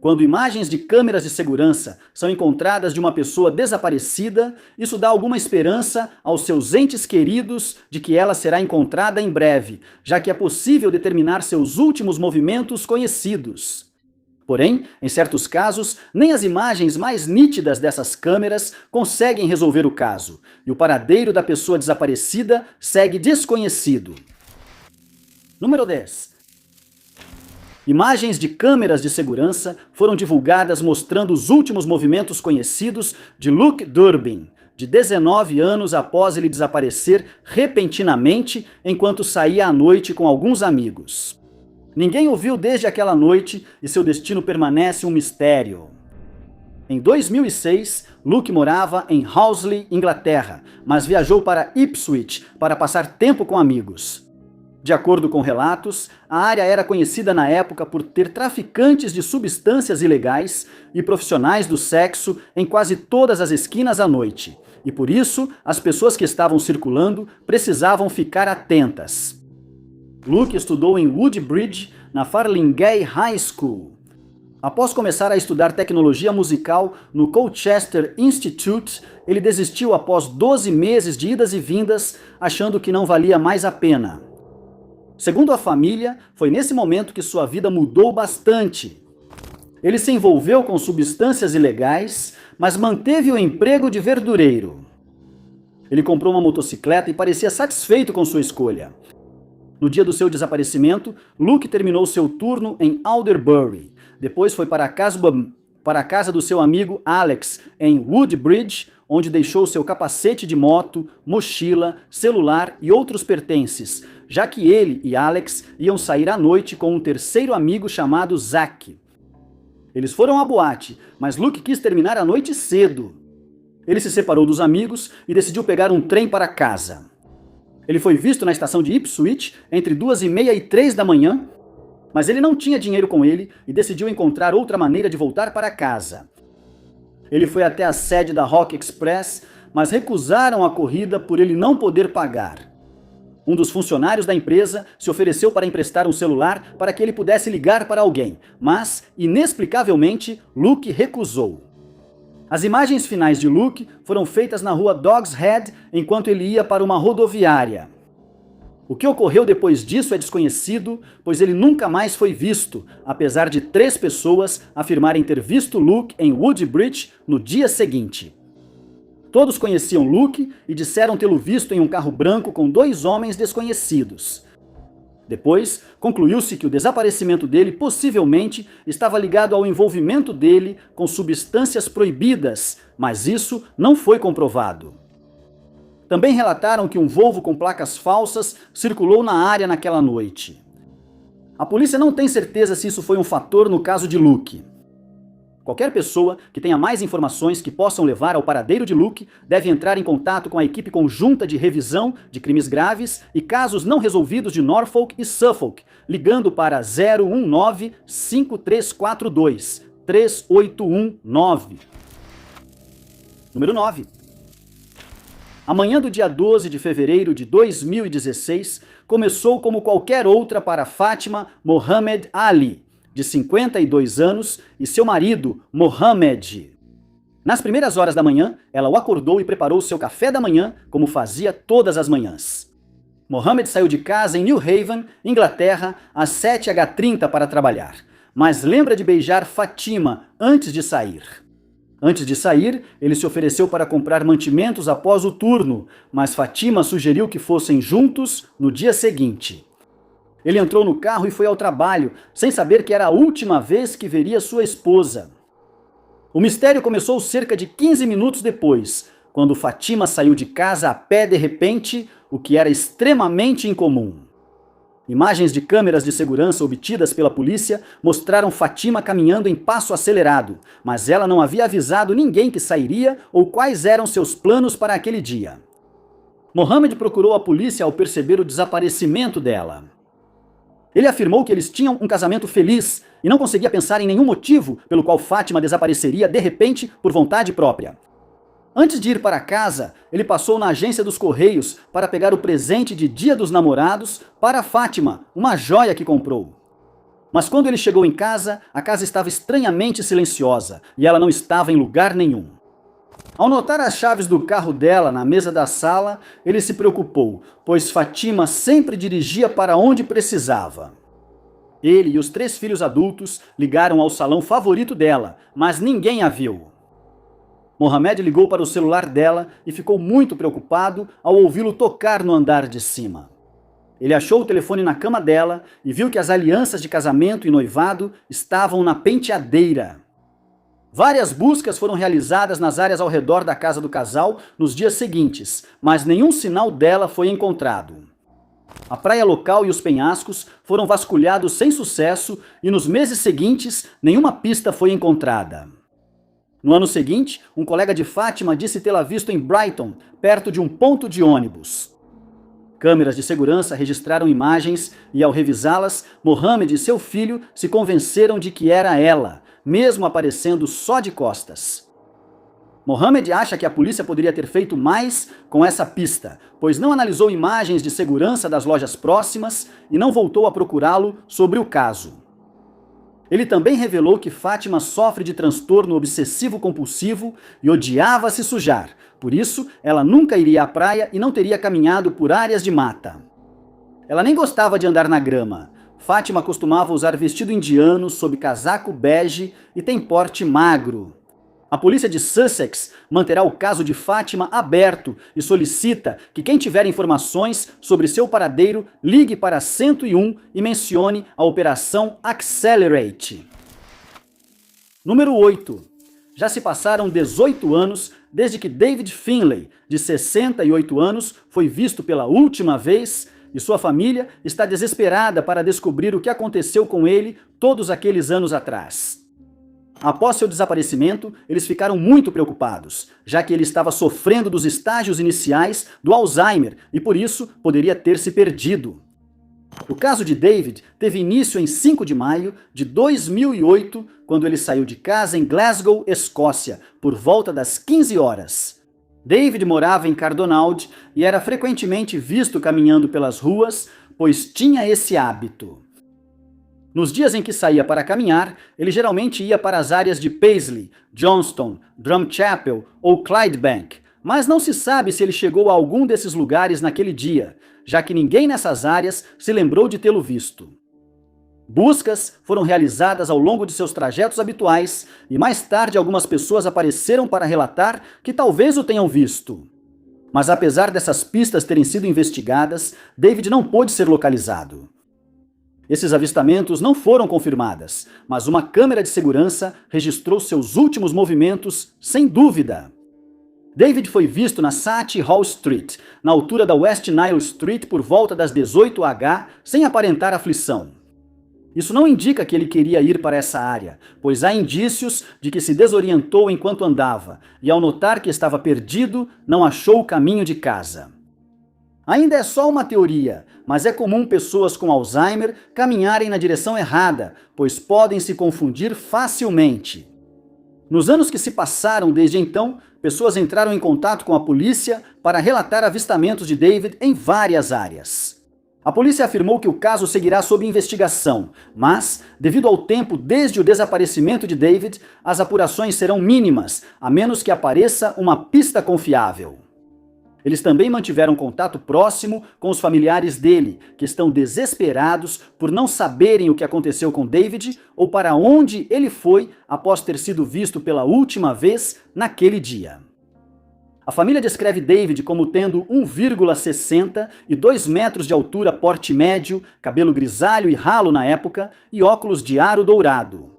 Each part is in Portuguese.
Quando imagens de câmeras de segurança são encontradas de uma pessoa desaparecida, isso dá alguma esperança aos seus entes queridos de que ela será encontrada em breve, já que é possível determinar seus últimos movimentos conhecidos. Porém, em certos casos, nem as imagens mais nítidas dessas câmeras conseguem resolver o caso, e o paradeiro da pessoa desaparecida segue desconhecido. Número 10. Imagens de câmeras de segurança foram divulgadas mostrando os últimos movimentos conhecidos de Luke Durbin, de 19 anos após ele desaparecer repentinamente enquanto saía à noite com alguns amigos. Ninguém o viu desde aquela noite e seu destino permanece um mistério. Em 2006, Luke morava em Housley, Inglaterra, mas viajou para Ipswich para passar tempo com amigos. De acordo com relatos, a área era conhecida na época por ter traficantes de substâncias ilegais e profissionais do sexo em quase todas as esquinas à noite, e por isso as pessoas que estavam circulando precisavam ficar atentas. Luke estudou em Woodbridge, na Farlingay High School. Após começar a estudar tecnologia musical no Colchester Institute, ele desistiu após 12 meses de idas e vindas, achando que não valia mais a pena. Segundo a família, foi nesse momento que sua vida mudou bastante. Ele se envolveu com substâncias ilegais, mas manteve o emprego de verdureiro. Ele comprou uma motocicleta e parecia satisfeito com sua escolha. No dia do seu desaparecimento, Luke terminou seu turno em Alderbury. Depois foi para a casa do seu amigo Alex, em Woodbridge, onde deixou seu capacete de moto, mochila, celular e outros pertences, já que ele e Alex iam sair à noite com um terceiro amigo chamado Zack. Eles foram à boate, mas Luke quis terminar a noite cedo. Ele se separou dos amigos e decidiu pegar um trem para casa. Ele foi visto na estação de Ipswich entre 2h30 e 3 da manhã, mas ele não tinha dinheiro com ele e decidiu encontrar outra maneira de voltar para casa. Ele foi até a sede da Rock Express, mas recusaram a corrida por ele não poder pagar. Um dos funcionários da empresa se ofereceu para emprestar um celular para que ele pudesse ligar para alguém, mas, inexplicavelmente, Luke recusou. As imagens finais de Luke foram feitas na rua Dog's Head enquanto ele ia para uma rodoviária. O que ocorreu depois disso é desconhecido, pois ele nunca mais foi visto, apesar de 3 pessoas afirmarem ter visto Luke em Woodbridge no dia seguinte. Todos conheciam Luke e disseram tê-lo visto em um carro branco com 2 homens desconhecidos. Depois, concluiu-se que o desaparecimento dele possivelmente estava ligado ao envolvimento dele com substâncias proibidas, mas isso não foi comprovado. Também relataram que um Volvo com placas falsas circulou na área naquela noite. A polícia não tem certeza se isso foi um fator no caso de Luke. Qualquer pessoa que tenha mais informações que possam levar ao paradeiro de Luke deve entrar em contato com a equipe conjunta de revisão de crimes graves e casos não resolvidos de Norfolk e Suffolk, ligando para 019-5342-3819. Número 9. Amanhã do dia 12 de fevereiro de 2016 começou como qualquer outra para Fátima Mohamed Ali, de 52 anos, e seu marido, Mohamed. Nas primeiras horas da manhã, ela o acordou e preparou seu café da manhã, como fazia todas as manhãs. Mohamed saiu de casa em New Haven, Inglaterra, às 7h30 para trabalhar, mas lembra de beijar Fatima antes de sair. Antes de sair, ele se ofereceu para comprar mantimentos após o turno, mas Fatima sugeriu que fossem juntos no dia seguinte. Ele entrou no carro e foi ao trabalho, sem saber que era a última vez que veria sua esposa. O mistério começou cerca de 15 minutos depois, quando Fatima saiu de casa a pé de repente, o que era extremamente incomum. Imagens de câmeras de segurança obtidas pela polícia mostraram Fatima caminhando em passo acelerado, mas ela não havia avisado ninguém que sairia ou quais eram seus planos para aquele dia. Mohamed procurou a polícia ao perceber o desaparecimento dela. Ele afirmou que eles tinham um casamento feliz e não conseguia pensar em nenhum motivo pelo qual Fátima desapareceria de repente por vontade própria. Antes de ir para casa, ele passou na agência dos Correios para pegar o presente de Dia dos Namorados para Fátima, uma joia que comprou. Mas quando ele chegou em casa, a casa estava estranhamente silenciosa e ela não estava em lugar nenhum. Ao notar as chaves do carro dela na mesa da sala, ele se preocupou, pois Fátima sempre dirigia para onde precisava. Ele e os 3 filhos adultos ligaram ao salão favorito dela, mas ninguém a viu. Mohamed ligou para o celular dela e ficou muito preocupado ao ouvi-lo tocar no andar de cima. Ele achou o telefone na cama dela e viu que as alianças de casamento e noivado estavam na penteadeira. Várias buscas foram realizadas nas áreas ao redor da casa do casal nos dias seguintes, mas nenhum sinal dela foi encontrado. A praia local e os penhascos foram vasculhados sem sucesso e nos meses seguintes nenhuma pista foi encontrada. No ano seguinte, um colega de Fátima disse tê-la visto em Brighton, perto de um ponto de ônibus. Câmeras de segurança registraram imagens e, ao revisá-las, Mohamed e seu filho se convenceram de que era ela, mesmo aparecendo só de costas. Mohamed acha que a polícia poderia ter feito mais com essa pista, pois não analisou imagens de segurança das lojas próximas e não voltou a procurá-lo sobre o caso. Ele também revelou que Fátima sofre de transtorno obsessivo-compulsivo e odiava se sujar. Por isso, ela nunca iria à praia e não teria caminhado por áreas de mata. Ela nem gostava de andar na grama. Fátima costumava usar vestido indiano sob casaco bege e tem porte magro. A polícia de Sussex manterá o caso de Fátima aberto e solicita que quem tiver informações sobre seu paradeiro ligue para 101 e mencione a Operação Accelerate. Número 8. Já se passaram 18 anos desde que David Finlay, de 68 anos, foi visto pela última vez e sua família está desesperada para descobrir o que aconteceu com ele todos aqueles anos atrás. Após seu desaparecimento, eles ficaram muito preocupados, já que ele estava sofrendo dos estágios iniciais do Alzheimer e por isso poderia ter se perdido. O caso de David teve início em 5 de maio de 2008, quando ele saiu de casa em Glasgow, Escócia, por volta das 15 horas. David morava em Cardonald e era frequentemente visto caminhando pelas ruas, pois tinha esse hábito. Nos dias em que saía para caminhar, ele geralmente ia para as áreas de Paisley, Johnston, Drumchapel ou Clydebank, mas não se sabe se ele chegou a algum desses lugares naquele dia, já que ninguém nessas áreas se lembrou de tê-lo visto. Buscas foram realizadas ao longo de seus trajetos habituais e mais tarde algumas pessoas apareceram para relatar que talvez o tenham visto. Mas apesar dessas pistas terem sido investigadas, David não pôde ser localizado. Esses avistamentos não foram confirmados, mas uma câmera de segurança registrou seus últimos movimentos sem dúvida. David foi visto na Saatchi Hall Street, na altura da West Nile Street por volta das 18h, sem aparentar aflição. Isso não indica que ele queria ir para essa área, pois há indícios de que se desorientou enquanto andava e, ao notar que estava perdido, não achou o caminho de casa. Ainda é só uma teoria, mas é comum pessoas com Alzheimer caminharem na direção errada, pois podem se confundir facilmente. Nos anos que se passaram desde então, pessoas entraram em contato com a polícia para relatar avistamentos de David em várias áreas. A polícia afirmou que o caso seguirá sob investigação, mas, devido ao tempo desde o desaparecimento de David, as apurações serão mínimas, a menos que apareça uma pista confiável. Eles também mantiveram contato próximo com os familiares dele, que estão desesperados por não saberem o que aconteceu com David ou para onde ele foi após ter sido visto pela última vez naquele dia. A família descreve David como tendo 1,60 e 2 metros de altura, porte médio, cabelo grisalho e ralo na época e óculos de aro dourado.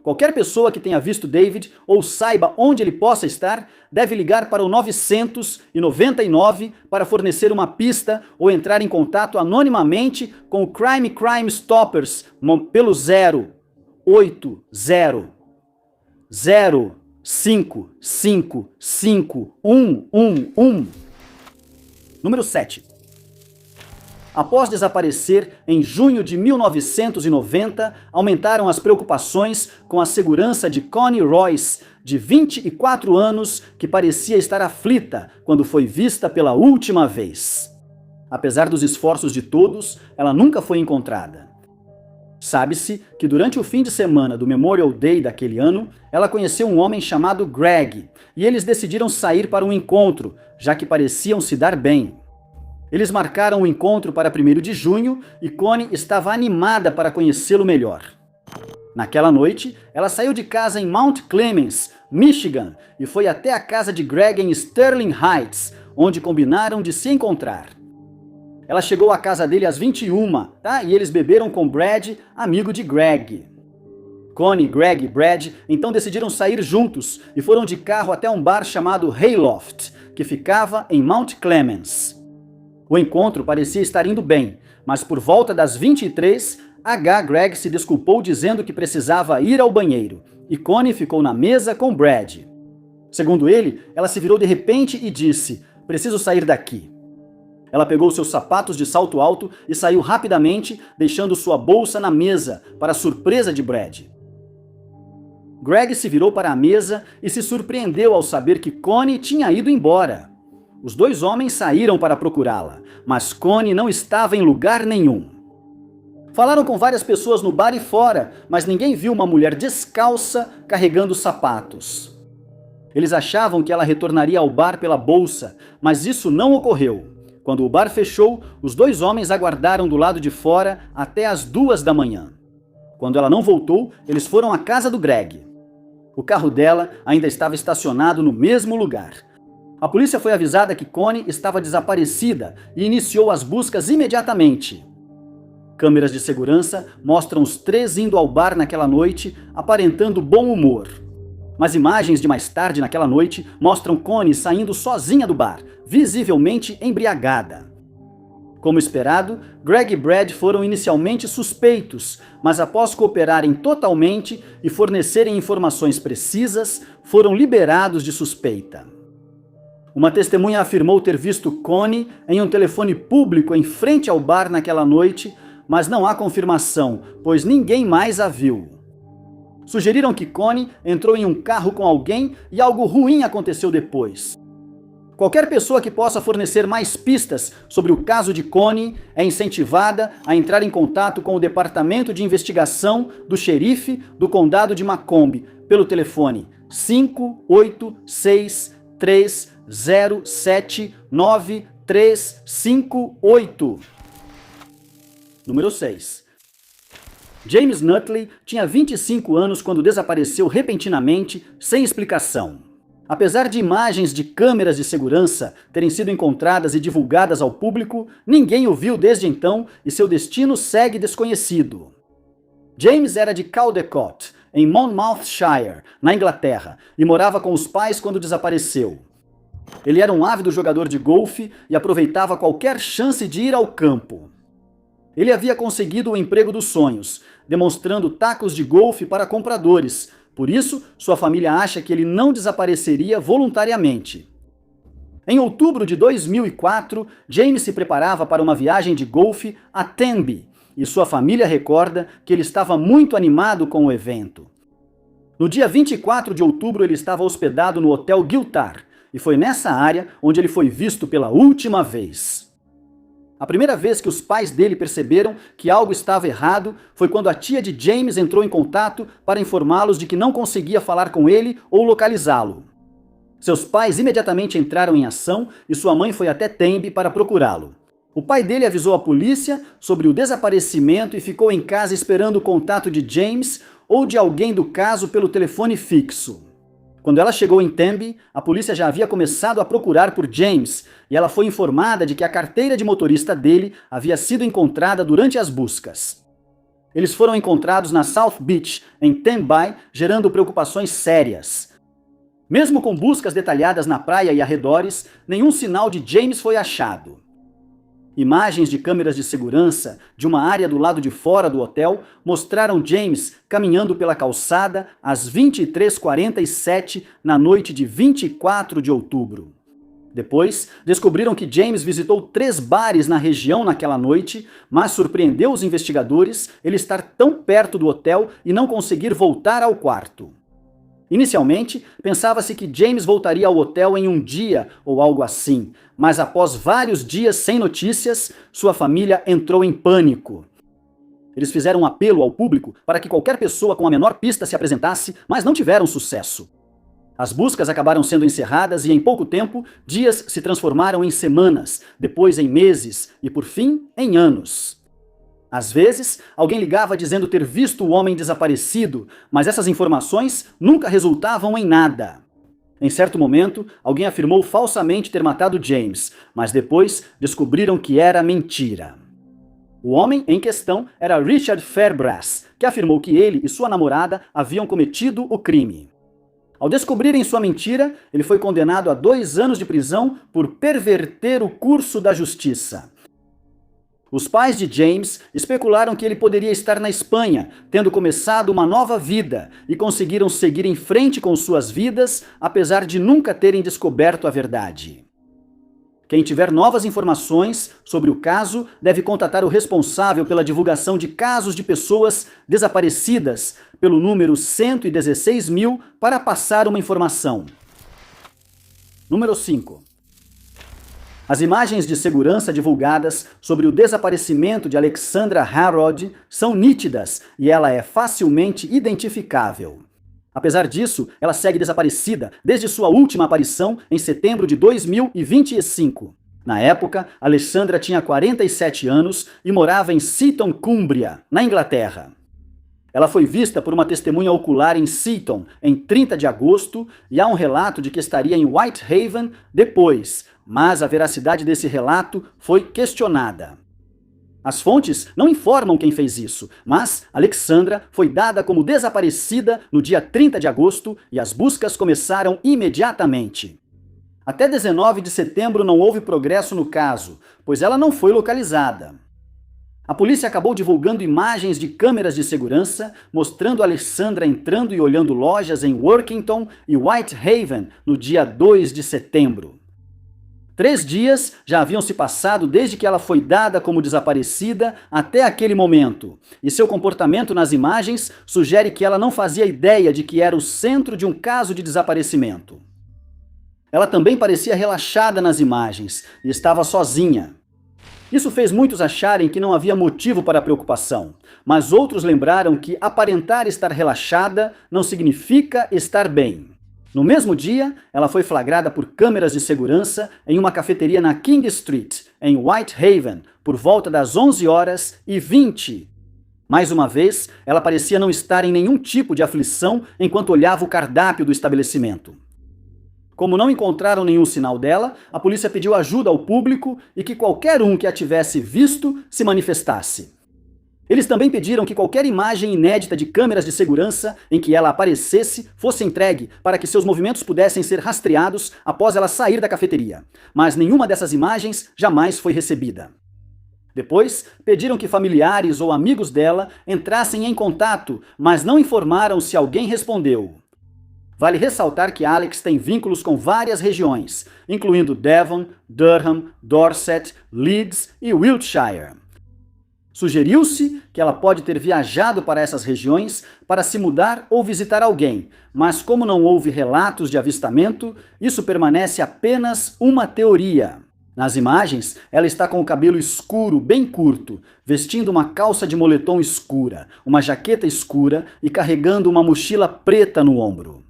Qualquer pessoa que tenha visto David ou saiba onde ele possa estar deve ligar para o 999 para fornecer uma pista ou entrar em contato anonimamente com o Crime Stoppers pelo 080555111. Número 7. Após desaparecer em junho de 1990, aumentaram as preocupações com a segurança de Connie Royce, de 24 anos, que parecia estar aflita quando foi vista pela última vez. Apesar dos esforços de todos, ela nunca foi encontrada. Sabe-se que durante o fim de semana do Memorial Day daquele ano, ela conheceu um homem chamado Greg, e eles decidiram sair para um encontro, já que pareciam se dar bem. Eles marcaram o encontro para 1º de junho e Connie estava animada para conhecê-lo melhor. Naquela noite, ela saiu de casa em Mount Clemens, Michigan, e foi até a casa de Greg em Sterling Heights, onde combinaram de se encontrar. Ela chegou à casa dele às 21, tá? E eles beberam com Brad, amigo de Greg. Connie, Greg e Brad então decidiram sair juntos e foram de carro até um bar chamado Hayloft, que ficava em Mount Clemens. O encontro parecia estar indo bem, mas por volta das 23, Greg se desculpou dizendo que precisava ir ao banheiro, e Connie ficou na mesa com Brad. Segundo ele, ela se virou de repente e disse: "Preciso sair daqui." Ela pegou seus sapatos de salto alto e saiu rapidamente, deixando sua bolsa na mesa, para a surpresa de Brad. Greg se virou para a mesa e se surpreendeu ao saber que Connie tinha ido embora. Os dois homens saíram para procurá-la, mas Connie não estava em lugar nenhum. Falaram com várias pessoas no bar e fora, mas ninguém viu uma mulher descalça carregando sapatos. Eles achavam que ela retornaria ao bar pela bolsa, mas isso não ocorreu. Quando o bar fechou, os dois homens aguardaram do lado de fora até as 2 da manhã. Quando ela não voltou, eles foram à casa do Greg. O carro dela ainda estava estacionado no mesmo lugar. A polícia foi avisada que Connie estava desaparecida e iniciou as buscas imediatamente. Câmeras de segurança mostram os 3 indo ao bar naquela noite, aparentando bom humor. Mas imagens de mais tarde naquela noite mostram Connie saindo sozinha do bar, visivelmente embriagada. Como esperado, Greg e Brad foram inicialmente suspeitos, mas após cooperarem totalmente e fornecerem informações precisas, foram liberados de suspeita. Uma testemunha afirmou ter visto Connie em um telefone público em frente ao bar naquela noite, mas não há confirmação, pois ninguém mais a viu. Sugeriram que Connie entrou em um carro com alguém e algo ruim aconteceu depois. Qualquer pessoa que possa fornecer mais pistas sobre o caso de Connie é incentivada a entrar em contato com o Departamento de Investigação do Xerife do Condado de Macomb pelo telefone 586-307-9358. Número 6. James Nutley tinha 25 anos quando desapareceu repentinamente, sem explicação. Apesar de imagens de câmeras de segurança terem sido encontradas e divulgadas ao público, ninguém o viu desde então e seu destino segue desconhecido. James era de Caldecott, em Monmouthshire, na Inglaterra, e morava com os pais quando desapareceu. Ele era um ávido jogador de golfe e aproveitava qualquer chance de ir ao campo. Ele havia conseguido o emprego dos sonhos, demonstrando tacos de golfe para compradores. Por isso, sua família acha que ele não desapareceria voluntariamente. Em outubro de 2004, James se preparava para uma viagem de golfe a Tenby, e sua família recorda que ele estava muito animado com o evento. No dia 24 de outubro, ele estava hospedado no Hotel Giltar, e foi nessa área onde ele foi visto pela última vez. A primeira vez que os pais dele perceberam que algo estava errado foi quando a tia de James entrou em contato para informá-los de que não conseguia falar com ele ou localizá-lo. Seus pais imediatamente entraram em ação e sua mãe foi até Tenby para procurá-lo. O pai dele avisou a polícia sobre o desaparecimento e ficou em casa esperando o contato de James ou de alguém do caso pelo telefone fixo. Quando ela chegou em Tenby, a polícia já havia começado a procurar por James e ela foi informada de que a carteira de motorista dele havia sido encontrada durante as buscas. Eles foram encontrados na South Beach, em Tenby, gerando preocupações sérias. Mesmo com buscas detalhadas na praia e arredores, nenhum sinal de James foi achado. Imagens de câmeras de segurança de uma área do lado de fora do hotel mostraram James caminhando pela calçada às 23h47 na noite de 24 de outubro. Depois, descobriram que James visitou 3 bares na região naquela noite, mas surpreendeu os investigadores ele estar tão perto do hotel e não conseguir voltar ao quarto. Inicialmente, pensava-se que James voltaria ao hotel em um dia ou algo assim, mas após vários dias sem notícias, sua família entrou em pânico. Eles fizeram um apelo ao público para que qualquer pessoa com a menor pista se apresentasse, mas não tiveram sucesso. As buscas acabaram sendo encerradas e, em pouco tempo, dias se transformaram em semanas, depois em meses e, por fim, em anos. Às vezes, alguém ligava dizendo ter visto o homem desaparecido, mas essas informações nunca resultavam em nada. Em certo momento, alguém afirmou falsamente ter matado James, mas depois descobriram que era mentira. O homem em questão era Richard Fairbrass, que afirmou que ele e sua namorada haviam cometido o crime. Ao descobrirem sua mentira, ele foi condenado a 2 anos de prisão por perverter o curso da justiça. Os pais de James especularam que ele poderia estar na Espanha, tendo começado uma nova vida, e conseguiram seguir em frente com suas vidas, apesar de nunca terem descoberto a verdade. Quem tiver novas informações sobre o caso deve contatar o responsável pela divulgação de casos de pessoas desaparecidas pelo número 116.000 para passar uma informação. Número 5. As imagens de segurança divulgadas sobre o desaparecimento de Alexandra Harrod são nítidas e ela é facilmente identificável. Apesar disso, ela segue desaparecida desde sua última aparição em setembro de 2025. Na época, Alexandra tinha 47 anos e morava em Seaton, Cumbria, na Inglaterra. Ela foi vista por uma testemunha ocular em Seaton em 30 de agosto e há um relato de que estaria em Whitehaven depois, mas a veracidade desse relato foi questionada. As fontes não informam quem fez isso, mas Alexandra foi dada como desaparecida no dia 30 de agosto e as buscas começaram imediatamente. Até 19 de setembro não houve progresso no caso, pois ela não foi localizada. A polícia acabou divulgando imagens de câmeras de segurança mostrando Alexandra entrando e olhando lojas em Workington e Whitehaven no dia 2 de setembro. 3 dias já haviam se passado desde que ela foi dada como desaparecida até aquele momento, e seu comportamento nas imagens sugere que ela não fazia ideia de que era o centro de um caso de desaparecimento. Ela também parecia relaxada nas imagens e estava sozinha. Isso fez muitos acharem que não havia motivo para preocupação, mas outros lembraram que aparentar estar relaxada não significa estar bem. No mesmo dia, ela foi flagrada por câmeras de segurança em uma cafeteria na King Street, em Whitehaven, por volta das 11h20. Mais uma vez, ela parecia não estar em nenhum tipo de aflição enquanto olhava o cardápio do estabelecimento. Como não encontraram nenhum sinal dela, a polícia pediu ajuda ao público e que qualquer um que a tivesse visto se manifestasse. Eles também pediram que qualquer imagem inédita de câmeras de segurança em que ela aparecesse fosse entregue para que seus movimentos pudessem ser rastreados após ela sair da cafeteria. Mas nenhuma dessas imagens jamais foi recebida. Depois, pediram que familiares ou amigos dela entrassem em contato, mas não informaram se alguém respondeu. Vale ressaltar que Alex tem vínculos com várias regiões, incluindo Devon, Durham, Dorset, Leeds e Wiltshire. Sugeriu-se que ela pode ter viajado para essas regiões para se mudar ou visitar alguém, mas como não houve relatos de avistamento, isso permanece apenas uma teoria. Nas imagens, ela está com o cabelo escuro, bem curto, vestindo uma calça de moletom escura, uma jaqueta escura e carregando uma mochila preta no ombro.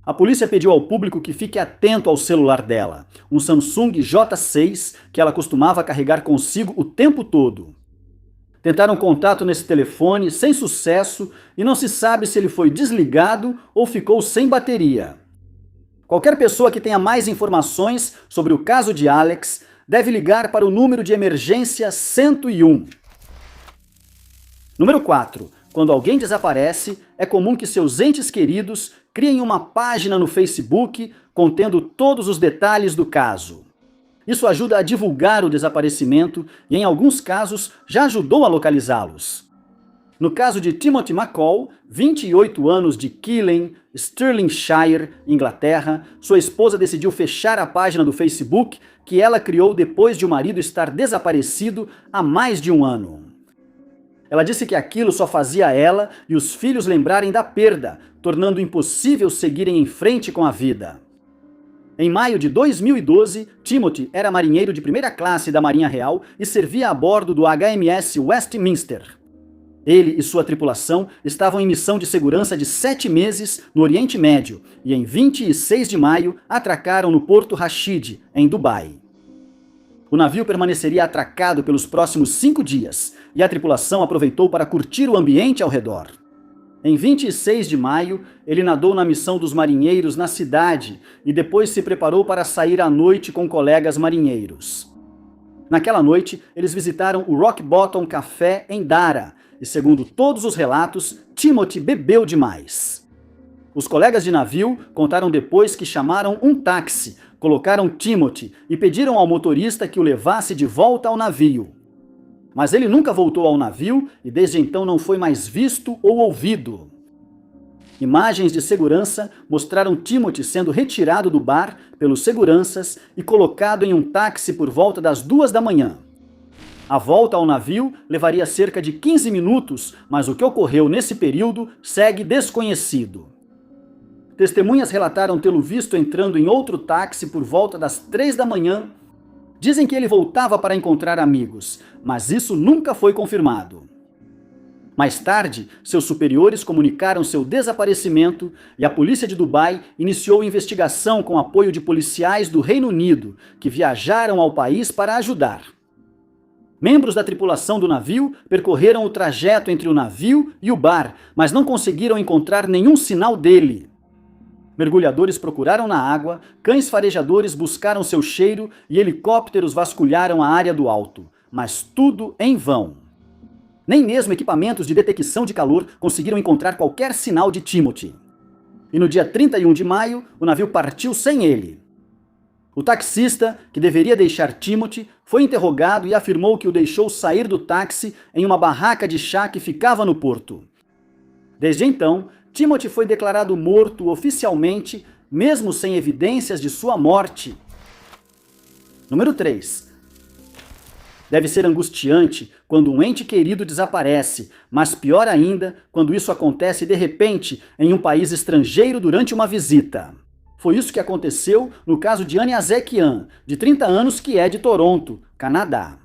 A polícia pediu ao público que fique atento ao celular dela, um Samsung J6 que ela costumava carregar consigo o tempo todo. Tentaram contato nesse telefone sem sucesso e não se sabe se ele foi desligado ou ficou sem bateria. Qualquer pessoa que tenha mais informações sobre o caso de Alex deve ligar para o número de emergência 101. Número 4. Quando alguém desaparece, é comum que seus entes queridos criem uma página no Facebook contendo todos os detalhes do caso. Isso ajuda a divulgar o desaparecimento e, em alguns casos, já ajudou a localizá-los. No caso de Timothy McCall, 28 anos de Keeling, Stirlingshire, Inglaterra, sua esposa decidiu fechar a página do Facebook que ela criou depois de o marido estar desaparecido há mais de um ano. Ela disse que aquilo só fazia ela e os filhos lembrarem da perda, tornando impossível seguirem em frente com a vida. Em maio de 2012, Timothy era marinheiro de primeira classe da Marinha Real e servia a bordo do HMS Westminster. Ele e sua tripulação estavam em missão de segurança de 7 meses no Oriente Médio e em 26 de maio atracaram no Porto Rashid, em Dubai. O navio permaneceria atracado pelos próximos 5 dias e a tripulação aproveitou para curtir o ambiente ao redor. Em 26 de maio, ele nadou na missão dos marinheiros na cidade e depois se preparou para sair à noite com colegas marinheiros. Naquela noite, eles visitaram o Rock Bottom Café em Dara e, segundo todos os relatos, Timothy bebeu demais. Os colegas de navio contaram depois que chamaram um táxi, colocaram Timothy e pediram ao motorista que o levasse de volta ao navio. Mas ele nunca voltou ao navio e desde então não foi mais visto ou ouvido. Imagens de segurança mostraram Timothy sendo retirado do bar pelos seguranças e colocado em um táxi por volta das 2 da manhã. A volta ao navio levaria cerca de 15 minutos, mas o que ocorreu nesse período segue desconhecido. Testemunhas relataram tê-lo visto entrando em outro táxi por volta das 3 da manhã. Dizem que ele voltava para encontrar amigos, mas isso nunca foi confirmado. Mais tarde, seus superiores comunicaram seu desaparecimento e a polícia de Dubai iniciou investigação com apoio de policiais do Reino Unido, que viajaram ao país para ajudar. Membros da tripulação do navio percorreram o trajeto entre o navio e o bar, mas não conseguiram encontrar nenhum sinal dele. Mergulhadores procuraram na água, cães farejadores buscaram seu cheiro e helicópteros vasculharam a área do alto, mas tudo em vão. Nem mesmo equipamentos de detecção de calor conseguiram encontrar qualquer sinal de Timothy. E no dia 31 de maio, o navio partiu sem ele. O taxista, que deveria deixar Timothy, foi interrogado e afirmou que o deixou sair do táxi em uma barraca de chá que ficava no porto. Desde então, Timothy foi declarado morto oficialmente, mesmo sem evidências de sua morte. Número 3. Deve ser angustiante quando um ente querido desaparece, mas pior ainda quando isso acontece de repente em um país estrangeiro durante uma visita. Foi isso que aconteceu no caso de Annie Azekian, de 30 anos, que é de Toronto, Canadá.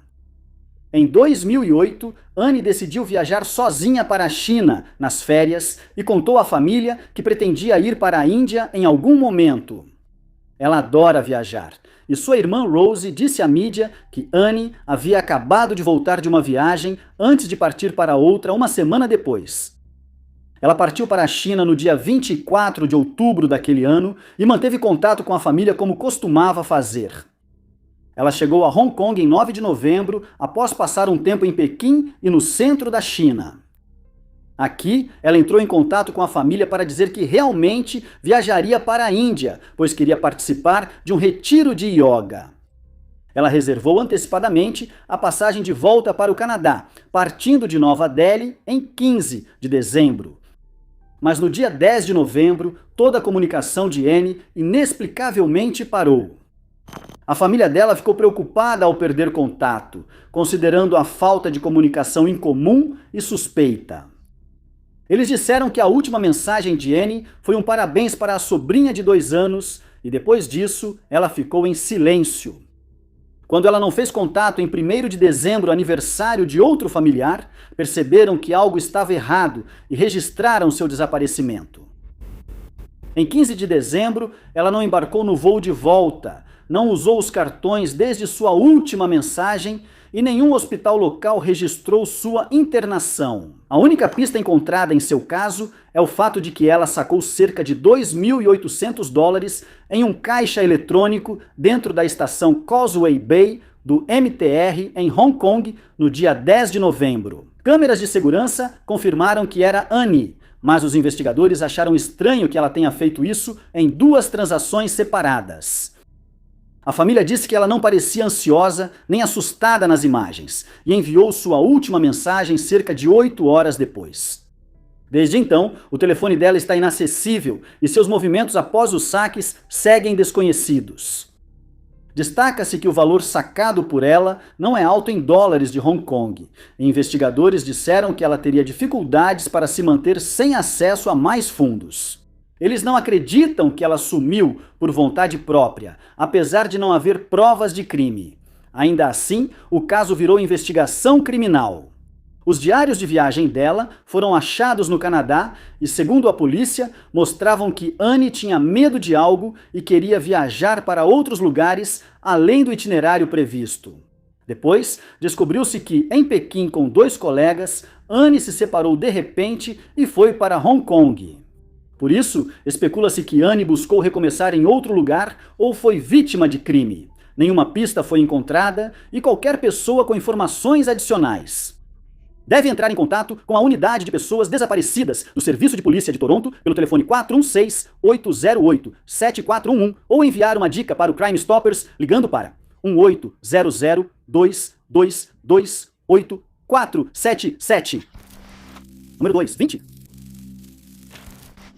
Em 2008, Annie decidiu viajar sozinha para a China, nas férias, e contou à família que pretendia ir para a Índia em algum momento. Ela adora viajar, e sua irmã Rose disse à mídia que Annie havia acabado de voltar de uma viagem antes de partir para outra uma semana depois. Ela partiu para a China no dia 24 de outubro daquele ano e manteve contato com a família como costumava fazer. Ela chegou a Hong Kong em 9 de novembro, após passar um tempo em Pequim e no centro da China. Aqui, ela entrou em contato com a família para dizer que realmente viajaria para a Índia, pois queria participar de um retiro de yoga. Ela reservou antecipadamente a passagem de volta para o Canadá, partindo de Nova Delhi em 15 de dezembro. Mas no dia 10 de novembro, toda a comunicação de Annie inexplicavelmente parou. A família dela ficou preocupada ao perder contato, considerando a falta de comunicação incomum e suspeita. Eles disseram que a última mensagem de Annie foi um parabéns para a sobrinha de 2 anos e depois disso ela ficou em silêncio. Quando ela não fez contato em 1º de dezembro, aniversário de outro familiar, perceberam que algo estava errado e registraram seu desaparecimento. Em 15 de dezembro, ela não embarcou no voo de volta, não usou os cartões desde sua última mensagem e nenhum hospital local registrou sua internação. A única pista encontrada em seu caso é o fato de que ela sacou cerca de $2.800 em um caixa eletrônico dentro da estação Causeway Bay do MTR em Hong Kong no dia 10 de novembro. Câmeras de segurança confirmaram que era Annie, mas os investigadores acharam estranho que ela tenha feito isso em 2 transações separadas. A família disse que ela não parecia ansiosa nem assustada nas imagens e enviou sua última mensagem cerca de 8 horas depois. Desde então, o telefone dela está inacessível e seus movimentos após os saques seguem desconhecidos. Destaca-se que o valor sacado por ela não é alto em dólares de Hong Kong. E investigadores disseram que ela teria dificuldades para se manter sem acesso a mais fundos. Eles não acreditam que ela sumiu por vontade própria, apesar de não haver provas de crime. Ainda assim, o caso virou investigação criminal. Os diários de viagem dela foram achados no Canadá e, segundo a polícia, mostravam que Anne tinha medo de algo e queria viajar para outros lugares além do itinerário previsto. Depois, descobriu-se que, em Pequim com 2 colegas, Anne se separou de repente e foi para Hong Kong. Por isso, especula-se que Anne buscou recomeçar em outro lugar ou foi vítima de crime. Nenhuma pista foi encontrada e qualquer pessoa com informações adicionais deve entrar em contato com a Unidade de Pessoas Desaparecidas do Serviço de Polícia de Toronto pelo telefone 416-808-7411 ou enviar uma dica para o Crime Stoppers ligando para 1-800-222-8477. Número 2, 20.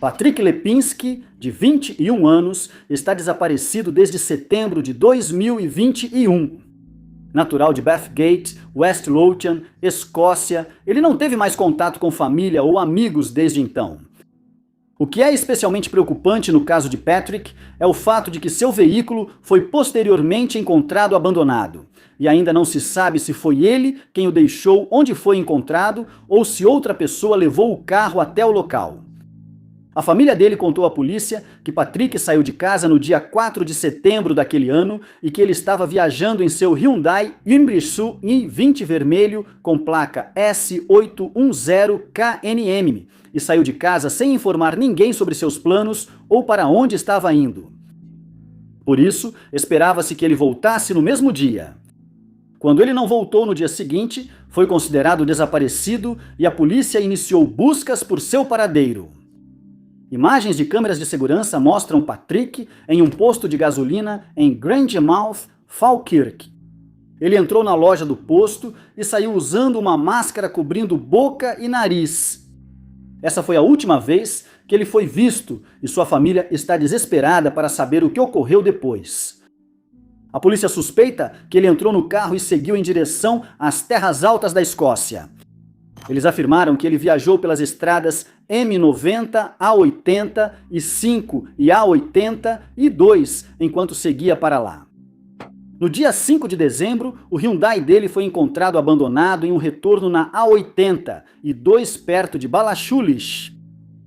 Patrick Lepinski, de 21 anos, está desaparecido desde setembro de 2021. Natural de Bathgate, West Lothian, Escócia, ele não teve mais contato com família ou amigos desde então. O que é especialmente preocupante no caso de Patrick é o fato de que seu veículo foi posteriormente encontrado abandonado. E ainda não se sabe se foi ele quem o deixou onde foi encontrado ou se outra pessoa levou o carro até o local. A família dele contou à polícia que Patrick saiu de casa no dia 4 de setembro daquele ano e que ele estava viajando em seu Hyundai Imbrissu i20 vermelho com placa S810KNM e saiu de casa sem informar ninguém sobre seus planos ou para onde estava indo. Por isso, esperava-se que ele voltasse no mesmo dia. Quando ele não voltou no dia seguinte, foi considerado desaparecido e a polícia iniciou buscas por seu paradeiro. Imagens de câmeras de segurança mostram Patrick em um posto de gasolina em Grangemouth, Falkirk. Ele entrou na loja do posto e saiu usando uma máscara cobrindo boca e nariz. Essa foi a última vez que ele foi visto e sua família está desesperada para saber o que ocorreu depois. A polícia suspeita que ele entrou no carro e seguiu em direção às terras altas da Escócia. Eles afirmaram que ele viajou pelas estradas M90, A80, I5 e A80 e 2 enquanto seguia para lá. No dia 5 de dezembro, o Hyundai dele foi encontrado abandonado em um retorno na A80 e 2 perto de Ballachulish.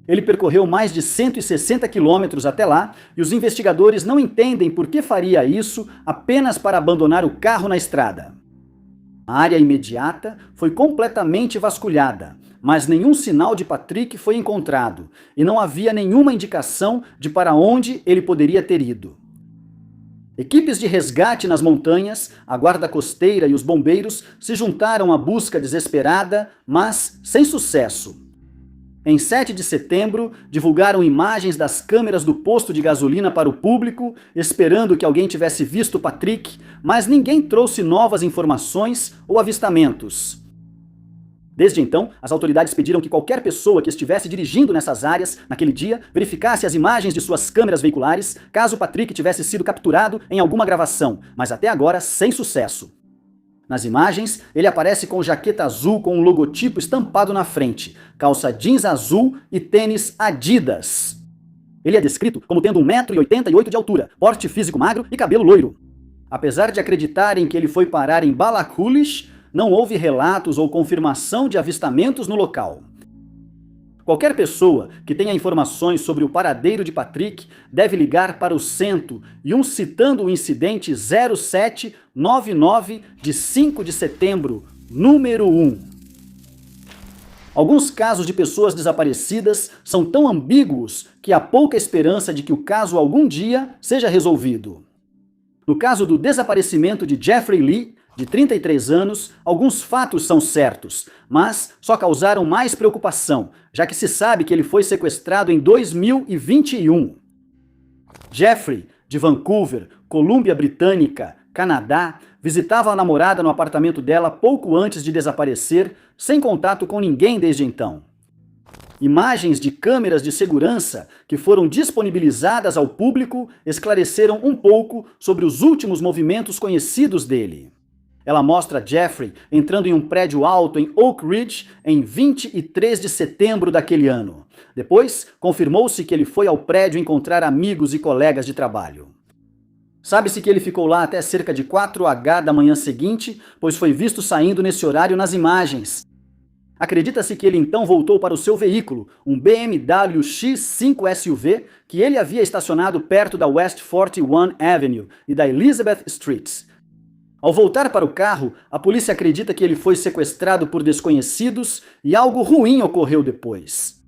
Ele percorreu mais de 160 quilômetros até lá e os investigadores não entendem por que faria isso apenas para abandonar o carro na estrada. A área imediata foi completamente vasculhada, mas nenhum sinal de Patrick foi encontrado e não havia nenhuma indicação de para onde ele poderia ter ido. Equipes de resgate nas montanhas, a guarda costeira e os bombeiros se juntaram à busca desesperada, mas sem sucesso. Em 7 de setembro, divulgaram imagens das câmeras do posto de gasolina para o público, esperando que alguém tivesse visto Patrick, mas ninguém trouxe novas informações ou avistamentos. Desde então, as autoridades pediram que qualquer pessoa que estivesse dirigindo nessas áreas, naquele dia, verificasse as imagens de suas câmeras veiculares, caso Patrick tivesse sido capturado em alguma gravação, mas até agora sem sucesso. Nas imagens, ele aparece com jaqueta azul com um logotipo estampado na frente, calça jeans azul e tênis Adidas. Ele é descrito como tendo 1,88 m de altura, porte físico magro e cabelo loiro. Apesar de acreditarem que ele foi parar em Ballachulish, não houve relatos ou confirmação de avistamentos no local. Qualquer pessoa que tenha informações sobre o paradeiro de Patrick deve ligar para o 101 citando o incidente 0799 de 5 de setembro, número 1. Alguns casos de pessoas desaparecidas são tão ambíguos que há pouca esperança de que o caso algum dia seja resolvido. No caso do desaparecimento de Jeffrey Lee, de 33 anos, alguns fatos são certos, mas só causaram mais preocupação, já que se sabe que ele foi sequestrado em 2021. Jeffrey, de Vancouver, Colômbia Britânica, Canadá, visitava a namorada no apartamento dela pouco antes de desaparecer, sem contato com ninguém desde então. Imagens de câmeras de segurança que foram disponibilizadas ao público esclareceram um pouco sobre os últimos movimentos conhecidos dele. Ela mostra Jeffrey entrando em um prédio alto em Oak Ridge em 23 de setembro daquele ano. Depois, confirmou-se que ele foi ao prédio encontrar amigos e colegas de trabalho. Sabe-se que ele ficou lá até cerca de 4h da manhã seguinte, pois foi visto saindo nesse horário nas imagens. Acredita-se que ele então voltou para o seu veículo, um BMW X5 SUV, que ele havia estacionado perto da West 41 Avenue e da Elizabeth Street. Ao voltar para o carro, a polícia acredita que ele foi sequestrado por desconhecidos e algo ruim ocorreu depois.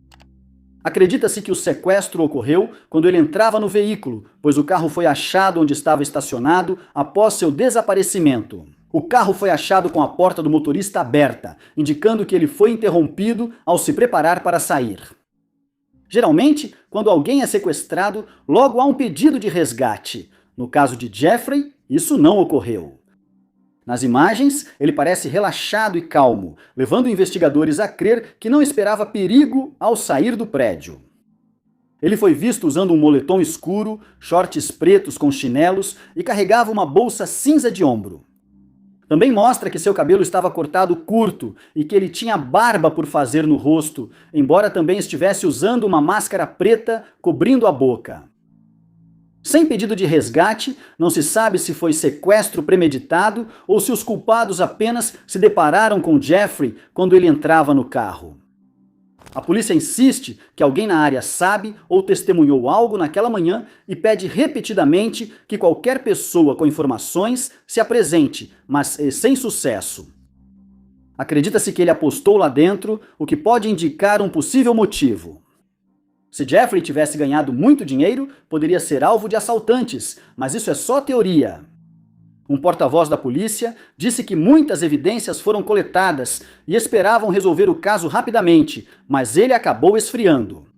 Acredita-se que o sequestro ocorreu quando ele entrava no veículo, pois o carro foi achado onde estava estacionado após seu desaparecimento. O carro foi achado com a porta do motorista aberta, indicando que ele foi interrompido ao se preparar para sair. Geralmente, quando alguém é sequestrado, logo há um pedido de resgate. No caso de Jeffrey, isso não ocorreu. Nas imagens, ele parece relaxado e calmo, levando investigadores a crer que não esperava perigo ao sair do prédio. Ele foi visto usando um moletom escuro, shorts pretos com chinelos e carregava uma bolsa cinza de ombro. Também mostra que seu cabelo estava cortado curto e que ele tinha barba por fazer no rosto, embora também estivesse usando uma máscara preta cobrindo a boca. Sem pedido de resgate, não se sabe se foi sequestro premeditado ou se os culpados apenas se depararam com Jeffrey quando ele entrava no carro. A polícia insiste que alguém na área sabe ou testemunhou algo naquela manhã e pede repetidamente que qualquer pessoa com informações se apresente, mas sem sucesso. Acredita-se que ele apostou lá dentro, o que pode indicar um possível motivo. Se Jeffrey tivesse ganhado muito dinheiro, poderia ser alvo de assaltantes, mas isso é só teoria. Um porta-voz da polícia disse que muitas evidências foram coletadas e esperavam resolver o caso rapidamente, mas ele acabou esfriando.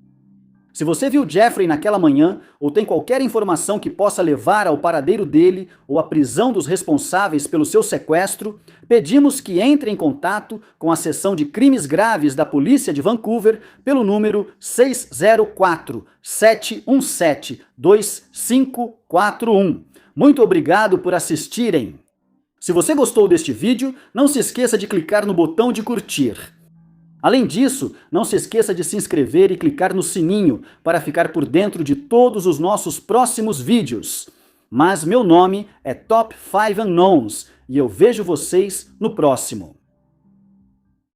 Se você viu Jeffrey naquela manhã ou tem qualquer informação que possa levar ao paradeiro dele ou à prisão dos responsáveis pelo seu sequestro, pedimos que entre em contato com a seção de crimes graves da Polícia de Vancouver pelo número 604-717-2541. Muito obrigado por assistirem! Se você gostou deste vídeo, não se esqueça de clicar no botão de curtir. Além disso, não se esqueça de se inscrever e clicar no sininho para ficar por dentro de todos os nossos próximos vídeos. Mas meu nome é Top 5 Unknowns e eu vejo vocês no próximo.